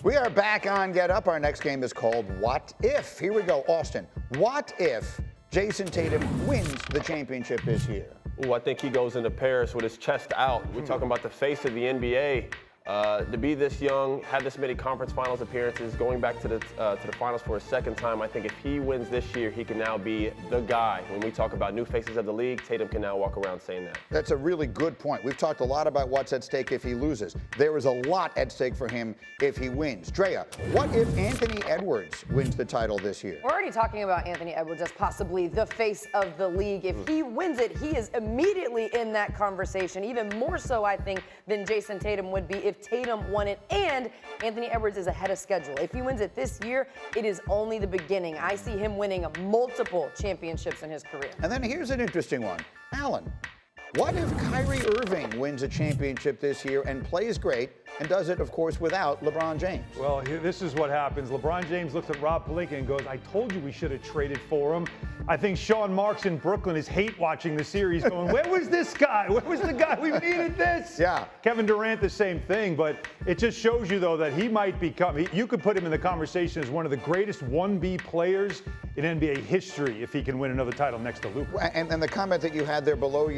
We are back on Get Up. Our next game is called What If? Here we go, Austin. What if Jason Tatum wins the championship this year? Ooh, I think he goes into Paris with his chest out. We're talking about the face of the NBA. To be this young, have this many conference finals appearances, going back to the finals for a second time, I think if he wins this year, he can now be the guy. When we talk about new faces of the league, Tatum can now walk around saying that. That's a really good point. We've talked a lot about what's at stake if he loses. There is a lot at stake for him if he wins. Drea, what if Anthony Edwards wins the title this year? We're already talking about Anthony Edwards as possibly the face of the league. If he wins it, he is immediately in that conversation, even more so, I think, than Jason Tatum would be if Tatum won it, and Anthony Edwards is ahead of schedule. If he wins it this year, it is only the beginning. I see him winning multiple championships in his career. And then here's an interesting one. Alan, what if Kyrie Irving wins a championship this year and plays great and does it, of course, without LeBron James? Well, this is what happens. LeBron James looks at Rob Pelinka and goes, I told you we should have traded for him. I think Sean Marks in Brooklyn is hate watching the series going, where was this guy? Where was the guy? We needed this. Yeah. Kevin Durant, the same thing. But it just shows you, though, that he might become, you could put him in the conversation as one of the greatest 1B players in NBA history if he can win another title next to Luka. And the comment that you had there below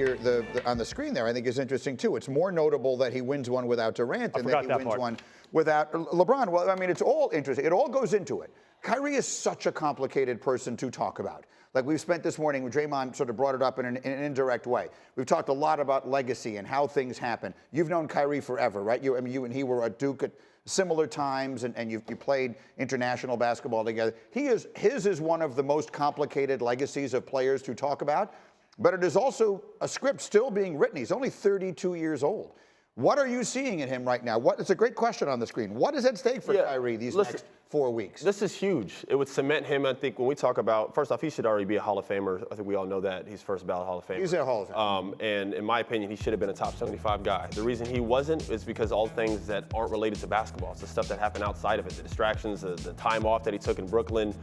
on the screen there, I think is interesting, too. It's more notable that he wins one without Durant than that he wins one without LeBron. Well, I mean, it's all interesting. It all goes into it. Kyrie is such a complicated person to talk about. Like we've spent this morning, Draymond sort of brought it up in an indirect way. We've talked a lot about legacy and how things happen. You've known Kyrie forever, right? You and he were at Duke at similar times, and you played international basketball together. His is one of the most complicated legacies of players to talk about, but it is also a script still being written. He's only 32 years old. What are you seeing in him right now? It's a great question on the screen. What is at stake for Kyrie these next 4 weeks? This is huge. It would cement him, I think, when we talk about, first off, he should already be a Hall of Famer. I think we all know that. He's first ballot Hall of Famer. He's a Hall of Famer. And in my opinion, he should have been a top 75 guy. The reason he wasn't is because all things that aren't related to basketball. It's the stuff that happened outside of it, the distractions, the time off that he took in Brooklyn.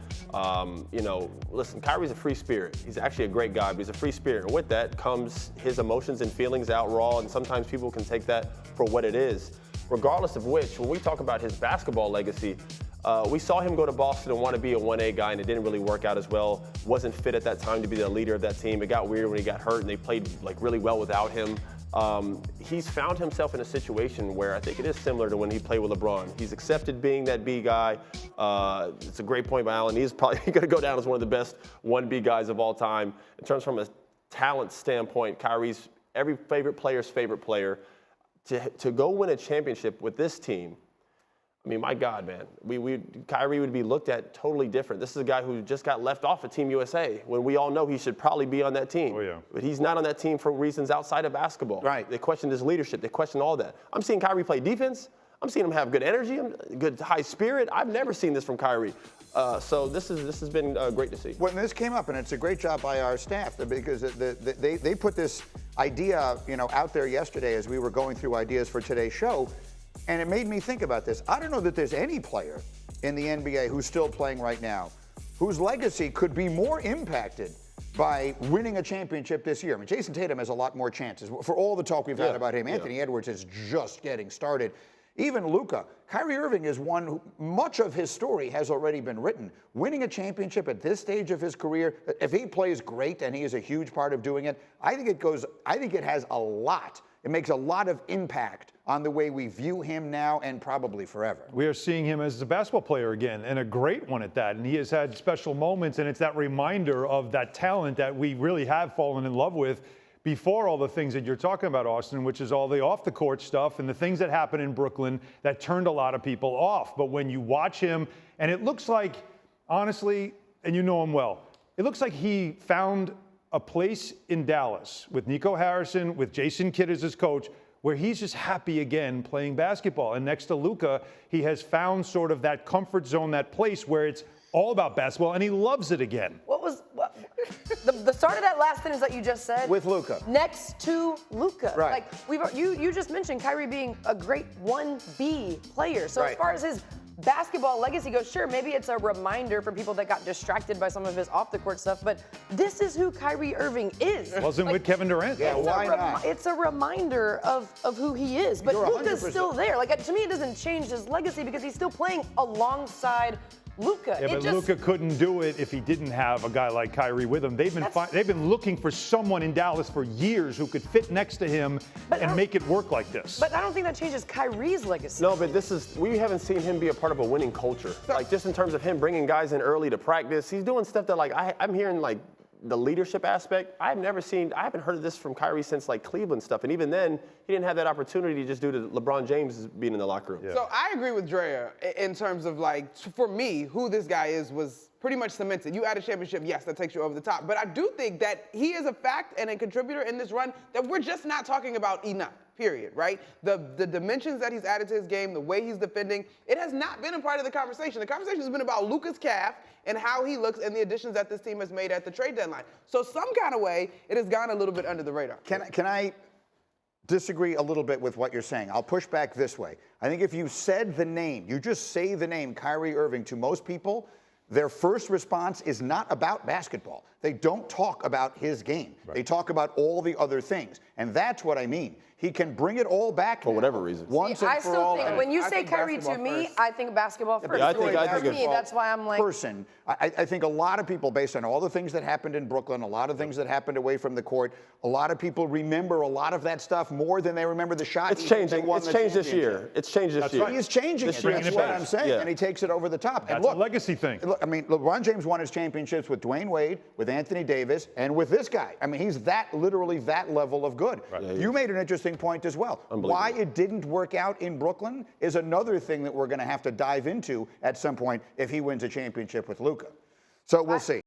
Listen, Kyrie's a free spirit. He's actually a great guy, but he's a free spirit. And with that comes his emotions and feelings out raw, and sometimes people can take that for what it is. Regardless of which, when we talk about his basketball legacy, we saw him go to Boston and want to be a 1A guy, and it didn't really work out as well. Wasn't fit at that time to be the leader of that team. It got weird when he got hurt, and they played really well without him. He's found himself in a situation where I think it is similar to when he played with LeBron. He's accepted being that B guy. It's a great point by Allen. He's probably going to go down as one of the best 1B guys of all time. In terms from a talent standpoint, Kyrie's every favorite player's favorite player. To go win a championship with this team, I mean, my God, man, Kyrie would be looked at totally different. This is a guy who just got left off of Team USA when we all know he should probably be on that team. Oh, yeah. But he's not on that team for reasons outside of basketball. Right. They question his leadership. They question all that. I'm seeing Kyrie play defense. I'm seeing him have good energy, good high spirit. I've never seen this from Kyrie. So this has been great to see. When this came up, and it's a great job by our staff because they put this idea out there yesterday as we were going through ideas for today's show, and it made me think about this. I don't know that there's any player in the NBA who's still playing right now whose legacy could be more impacted by winning a championship this year. I mean, Jason Tatum has a lot more chances. For all the talk we've had about him, Anthony Edwards is just getting started. Even Luka. Kyrie Irving is one who much of his story has already been written. Winning a championship at this stage of his career, if he plays great and he is a huge part of doing it, I think it has a lot. It makes a lot of impact on the way we view him now and probably forever. We are seeing him as a basketball player again, and a great one at that. And he has had special moments, and it's that reminder of that talent that we really have fallen in love with before all the things that you're talking about, Austin, which is all the off-the-court stuff and the things that happened in Brooklyn that turned a lot of people off. But when you watch him, and it looks like, honestly, and you know him well, it looks like he found a place in Dallas with Nico Harrison, with Jason Kidd as his coach, where he's just happy again playing basketball. And next to Luka, he has found sort of that comfort zone, that place where it's all about basketball, and he loves it again. The start of that last sentence that you just said? With Luka. Next to Luka. Right. Like you just mentioned Kyrie being a great 1B player. So as far as his basketball legacy goes, sure, maybe it's a reminder for people that got distracted by some of his off-the-court stuff, but this is who Kyrie Irving is. Wasn't with Kevin Durant. Yeah, why not? It's a reminder of who he is. But You're Luka's 100%. still there. Like, to me, it doesn't change his legacy because he's still playing alongside Luka. Yeah, but Luka couldn't do it if he didn't have a guy like Kyrie with him. They've been looking for someone in Dallas for years who could fit next to him and make it work like this. But I don't think that changes Kyrie's legacy. No, but we haven't seen him be a part of a winning culture. Like, just in terms of him bringing guys in early to practice, he's doing stuff that, like, I'm hearing, like, the leadership aspect. I haven't heard of this from Kyrie since, like, Cleveland stuff. And even then, he didn't have that opportunity just due to LeBron James being in the locker room. Yeah. So I agree with Drea in terms of, like, for me, who this guy is was pretty much cemented. You add a championship, yes, that takes you over the top. But I do think that he is a fact and a contributor in this run that we're just not talking about enough. Period, right? The dimensions that he's added to his game, the way he's defending, it has not been a part of the conversation. The conversation has been about Luka's calf and how he looks and the additions that this team has made at the trade deadline. So some kind of way, it has gone a little bit under the radar. Can I disagree a little bit with what you're saying? I'll push back this way. I think if you said the name, you just say the name Kyrie Irving to most people, their first response is not about basketball. They don't talk about his game. Right. They talk about all the other things. And that's what I mean. He can bring it all back for whatever reason. Once and I for still all. think when you say Kyrie to me, first. I think basketball first. Yeah, I think for me, that's why I'm like. I think a lot of people, based on all the things that happened in Brooklyn, a lot of things that happened away from the court, a lot of people remember a lot of that stuff more than they remember the shot. It's changing. It's changed this year. It's changed this year. He is changing it. That's what I'm saying. Yeah. And he takes it over the top. That's and look, a legacy thing. Look, I mean, LeBron James won his championships with Dwayne Wade, with Anthony Davis, and with this guy. I mean, he's literally that level of good. Right. Yeah, you made an interesting point as well. Why it didn't work out in Brooklyn is another thing that we're going to have to dive into at some point if he wins a championship with Luka. So we'll see.